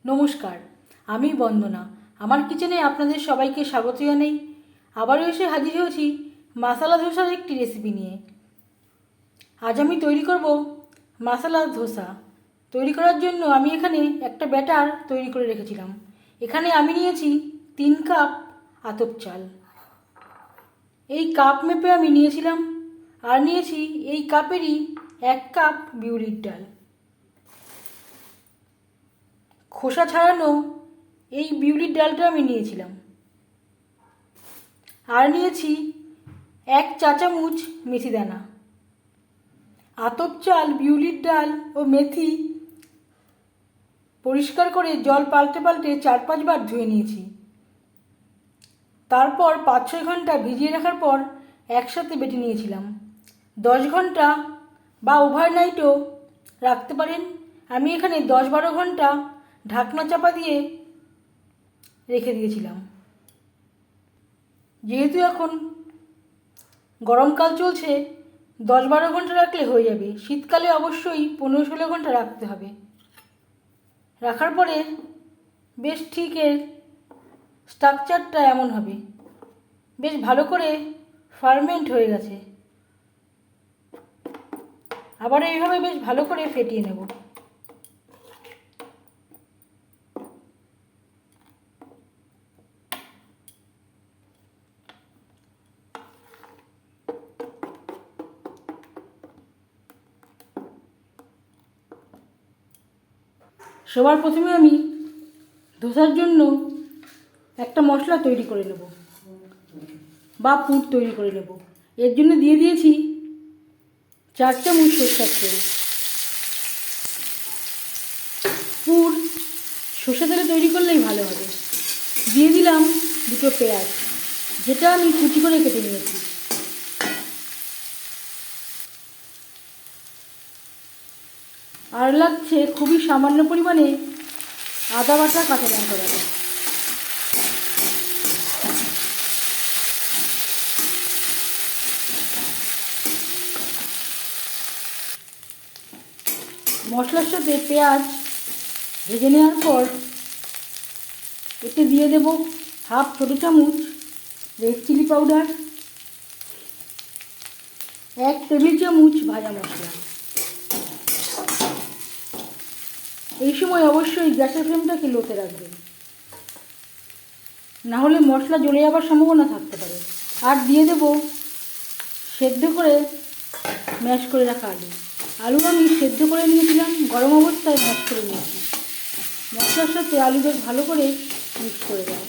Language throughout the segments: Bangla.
নমস্কার, আমি বন্দনা। আমার কিচেনে আপনাদের সবাইকে স্বাগত জানাই। আবারও এসে হাজির হয়েছি মশলা ধোসার একটি রেসিপি নিয়ে। আজ আমি তৈরি করব মশলা ধোসা। তৈরি করার জন্য আমি এখানে একটা ব্যাটার তৈরি করে রেখেছিলাম। এখানে আমি নিয়েছি 3 কাপ আতপ চাল। এই কাপ মেপে আমি নিয়েছিলাম। আর নিয়েছি এই কাপেরই 1 কাপ বিউলির ডাল। খোসা ছাড়ানো এই বিউলির ডালটা আমি নিয়েছিলাম। আর নিয়েছি 1 চা চামচ মেথি দানা। আতপ চাল, বিউলির ডাল ও মেথি পরিষ্কার করে জল পাল্টে পাল্টে 4-5 বার ধুয়ে নিয়েছি। তারপর 5-6 ঘন্টা ভিজিয়ে রাখার পর একসাথে বেটে নিয়েছিলাম। 10 ঘন্টা বা ওভারনাইটও রাখতে পারেন। আমি এখানে 10-12 ঘন্টা ঢাকনা চাপা দিয়ে রেখে দিয়েছিলাম। যেহেতু এখন গরমকাল চলছে, 10-12 ঘন্টা রাখলে হয়ে যাবে। শীতকালে অবশ্যই 15-16 ঘন্টা রাখতে হবে। রাখার পরে বেশ ঠিক এর স্ট্রাকচারটা এমন হবে। বেশ ভালো করে ফার্মেন্ট হয়ে গেছে। আবার এইভাবে বেশ ভালো করে ফেটিয়ে নেব। সবার প্রথমে আমি ধোসার জন্য একটা মশলা তৈরি করে নেব বা পুর তৈরি করে নেব। এর জন্য দিয়ে দিয়েছি 4 চামচ সরষের তেল। পুর সর্ষে তেলে তৈরি করলেই ভালো হবে। দিয়ে দিলাম 2টো পেঁয়াজ, যেটা আমি কুচি করে কেটে নিয়েছি। আর লাগছে খুবই সামান্য পরিমাণে আদা বাটা, কাঁচা লঙ্কা বাটা। মশলার সাথে পেঁয়াজ ভেজে নেওয়ার পর এতে দিয়ে দেব 1/2 ছোটো চামচ রেড চিলি পাউডার, 1 টেবিল চামচ ভাজা মশলা। এই সময় অবশ্যই গ্যাসের ফ্লেমটাকে লোতে রাখবেন, না হলে মশলা জ্বলে যাওয়ার সম্ভাবনা থাকতে পারে। আর দিয়ে দেব সেদ্ধ করে ম্যাশ করে রাখা আলু। আলু আমি সেদ্ধ করে নিয়েছিলাম, গরম অবস্থায় ম্যাশ করে নিয়েছি। মশলার সাথে আলু বেশ ভালো করে মিক্স করে দেয়।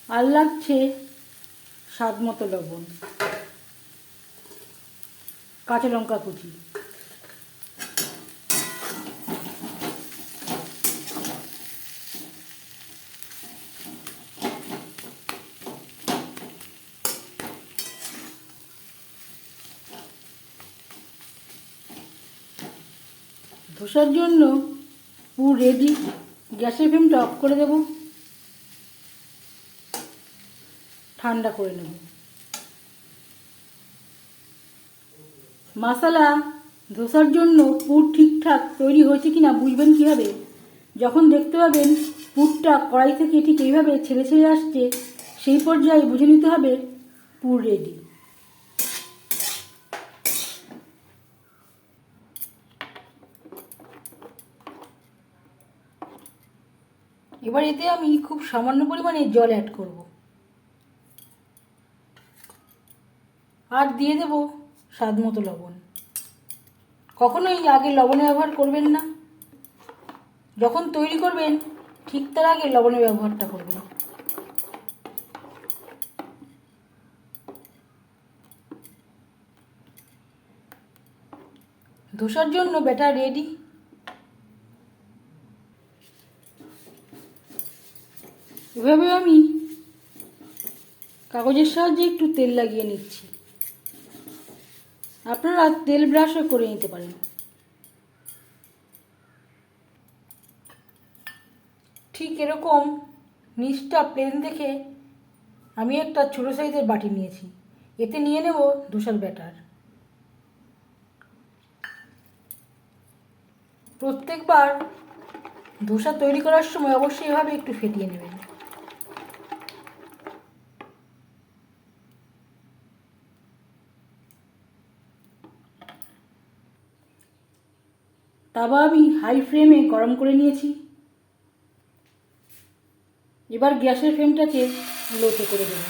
আর লাগছে স্বাদ মতো লবণ, কাঁচা লঙ্কা কুচি। ধোসার জন্য পুর রেডি। গ্যাসের ফ্লেমটা অফ করে দেব, ঠান্ডা করে নেব। মশলা ধোসার জন্য পুর ঠিকঠাক তৈরি হয়েছে কিনা বুঝবেন কীভাবে? যখন দেখতে পাবেন পুরটা কড়াই থেকে ঠিক এইভাবে ছেড়ে ছেড়ে আসছে, সেই পর্যায়ে বুঝে নিতে হবে পুর রেডি। এবার এতে আমি খুব সামান্য পরিমাণে জল অ্যাড করব। আর দিয়ে দেব স্বাদ মতো লবণ। কখনোই আগে লবণের ব্যবহার করবেন না। যখন তৈরি করবেন ঠিক তার আগে লবণের ব্যবহারটা করবেন। ধোসার জন্য ব্যাটার রেডি। এভাবে আমি কাগজের সাহায্যে একটু তেল লাগিয়ে নিচ্ছি। আপনারা তেল ব্রাশও করে নিতে পারেন। ঠিক এরকম নিচটা প্লেন দেখে আমি একটা ছোটো সাইজের বাটি নিয়েছি। এতে নিয়ে নেব ধোসার ব্যাটার। প্রত্যেকবার ধোসা তৈরি করার সময় অবশ্যই এভাবে একটু ফেটিয়ে নেবেন। তাওয়া আমি হাই ফ্লেমে গরম করে নিয়েছি। এবার গ্যাসের ফ্লেমটাকে লোতে করে দেব।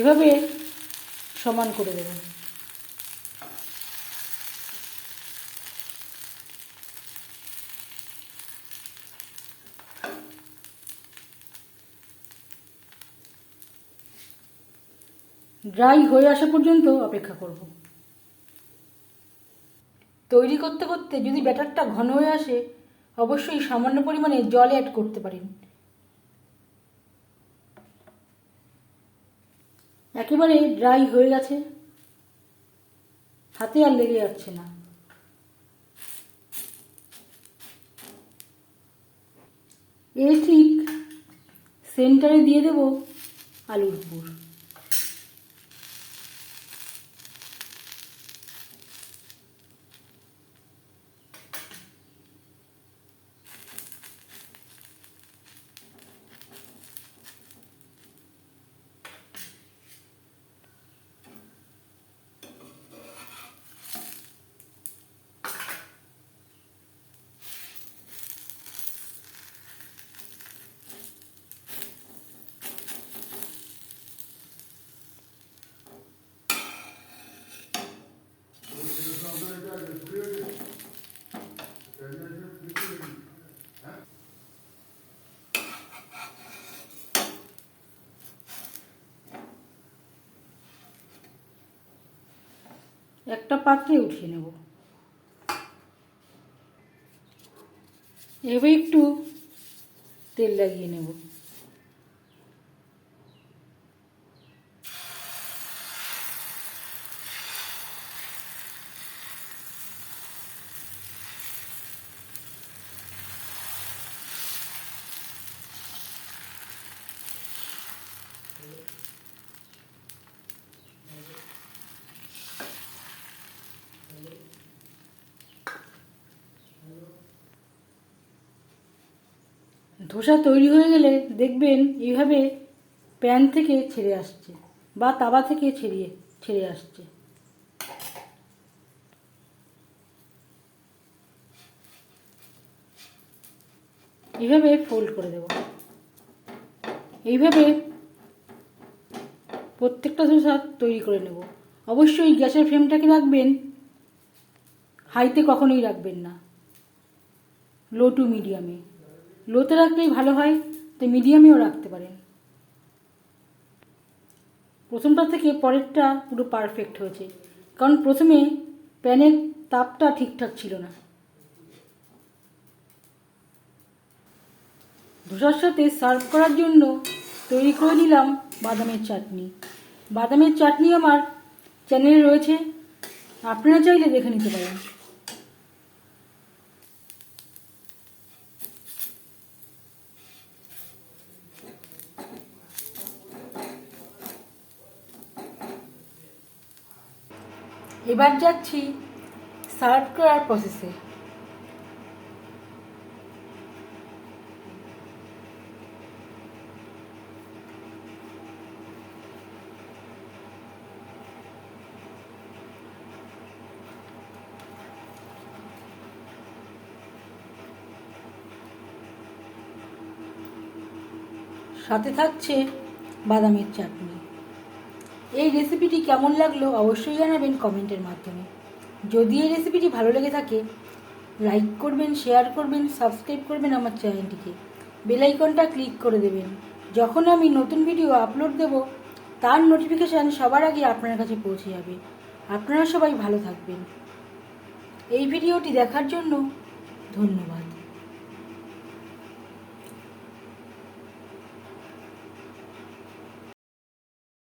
এভাবে সমান করে দেব। ড্রাই হয়ে আসা পর্যন্ত অপেক্ষা করব। তৈরি করতে করতে যদি ব্যাটারটা ঘন হয়ে আসে অবশ্যই সামান্য পরিমাণে জল অ্যাড করতে পারেন। একেবারে ড্রাই হয়ে গেছে, হাতে আর লেগে যাচ্ছে না। এর ঠিক সেন্টারে দিয়ে দেব আলুর পুর। একটা পাত্রে উঠিয়ে নেব। এবার একটু তেল লাগিয়ে নেব। ধোসা তৈরি হয়ে গেলে দেখবেন এইভাবে প্যান থেকে ছেড়ে আসছে বা তাওয়া থেকে ছেড়ে আসছে। এইভাবে ফোল্ড করে দেব। এইভাবে প্রত্যেকটা ধোসা তৈরি করে নেব। অবশ্যই গ্যাসের ফ্লেমটাকে রাখবেন হাইতে, কখনোই রাখবেন না, লো টু মিডিয়ামে। লোতে রাখলেই ভালো হয়, তো মিডিয়ামেও রাখতে পারেন। প্রথমটা থেকে পরেরটা পুরো পারফেক্ট হয়েছে, কারণ প্রথমে প্যানের তাপটা ঠিকঠাক ছিল না। ধোসার সাথে সার্ভ করার জন্য তৈরি করে নিলাম বাদামের চাটনি। বাদামের চাটনি আমার চ্যানেলে রয়েছে, আপনারা চাইলে দেখে নিতে পারেন। এবার যাচ্ছি সার্ভ করার প্রসেসে। সাথে থাকছে বাদামের চাটনি। এই রেসিপিটি কেমন লাগলো অবশ্যই জানাবেন কমেন্টের মাধ্যমে। যদি এই রেসিপিটি ভালো লেগে থাকে লাইক করবেন, শেয়ার করবেন, সাবস্ক্রাইব করবেন আমার চ্যানেলটিকে, বেল আইকনটা ক্লিক করে দেবেন। যখন আমি নতুন ভিডিও আপলোড দেব তার নোটিফিকেশান সবার আগে আপনার কাছে পৌঁছে যাবে। আপনারা সবাই ভালো থাকবেন। এই ভিডিওটি দেখার জন্য ধন্যবাদ।